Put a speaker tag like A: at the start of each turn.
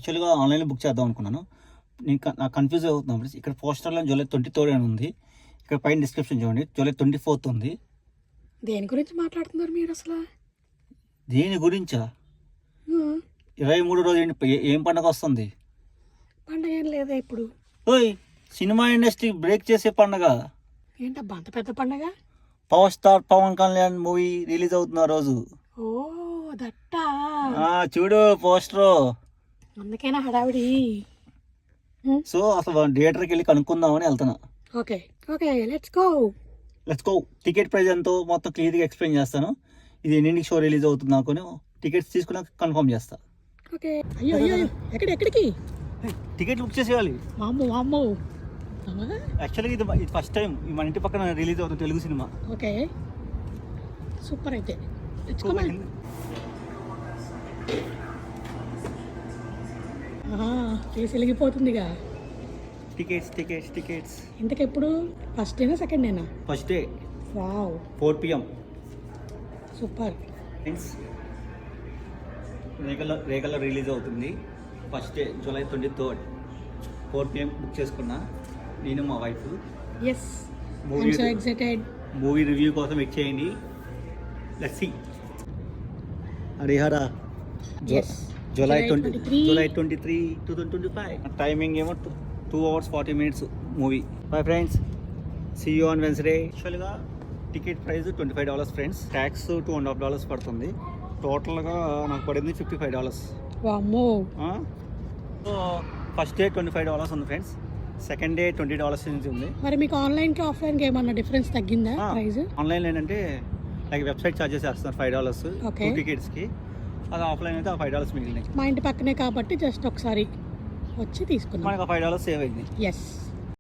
A: యాక్చువల్గా ఆన్లైన్లో బుక్ చేద్దాం అనుకున్నాను. నాకు కన్ఫ్యూజ్ అవుతున్నాను ఫ్రెండ్స్. ఇక్కడ పోస్టర్లో జూలై 23 అని ఉంది. ఇక్కడ పైన డిస్క్రిప్షన్ చూడండి, జూలై 24 ఉంది.
B: దేని గురించి మాట్లాడుతున్నారు మీరు అసలు?
A: దీని గురించా? 23 రోజు ఏం పండగ వస్తుంది?
B: పండగ ఏం లేదా ఇప్పుడు?
A: ఓయ్, సినిమా ఇండస్ట్రీ బ్రేక్ చేసే పండగ.
B: ఏంటబ్బా అంత పెద్ద పండగ?
A: Power star Pawan Kalyan movie release అవుతున్న రోజు.
B: ఓ దట్టా,
A: చూడు పోస్టర్.
B: అందుకేనా హడావిడి?
A: సో అసలు థియేటర్కి వెళ్ళి కనుక్కుందామని వెళ్తున్నా.
B: Okay okay, let's go.
A: Ticket price ఎంతో మొత్తం క్లియర్గా ఎక్స్ప్లెయిన్ చేస్తాను. ఇది ఎన్నింటికి షో రిలీజ్ అవుతుంది అనుకుని టికెట్స్ తీసుకున్నాక కన్ఫర్మ్ చేస్తా.
B: ఓకే. అయ్యో అయ్యో, ఎక్కడికి?
A: టికెట్ బుక్ చేసేయాలి.
B: వామ్మో.
A: యాక్చువల్గా ఇది ఫస్ట్ టైం మన ఇంటి పక్కన రిలీజ్ అవుతుంది తెలుగు సినిమా.
B: Okay, super. అయితే కేసు వెలిగిపోతుందిగా.
A: టికెట్స్
B: ఇంతకెప్పుడు? ఫస్ట్ డేనా సెకండ్ డేనా?
A: First day.
B: Wow,
A: 4 PM.
B: Super.
A: రేగల్లో రిలీజ్ అవుతుంది first day July 23 4 PM book చేసుకున్నా నేను మా wife.
B: Yes, I so excited.
A: Movie review కోసం వెయిట్ చేయండి. Let's see. Harihara July 23 2025. Timing ఏమో 2 hours 40 minutes movie. Bye friends, see you on Wednesday. యాక్చువల్గా ticket price $25 friends. Tax $2.5 పడుతుంది. టోటల్గా నాకు పడింది $55.
B: వామ్మో.
A: సో ఫస్ట్ డే $25 ఉంది ఫ్రెండ్స్. సెకండ్ డే $20 నుంచి ఉంది.
B: మరి మీకు ఆన్లైన్కి ఆఫ్లైన్కి ఏమన్నా డిఫరెన్స్ తగ్గిందా ప్రైస్?
A: ఆన్లైన్లో ఏంటంటే లైక్ వెబ్సైట్ ఛార్జెస్ వేస్తున్నారు $5
B: 2
A: టికెట్స్కి. అది ఆఫ్లైన్ అయితే ఆ $5 మిగిలినాయి.
B: మా ఇంటి పక్కనే కాబట్టి జస్ట్ ఒకసారి వచ్చి తీసుకున్నాం.
A: మనకు $5 సేవ్ అయింది.
B: ఎస్.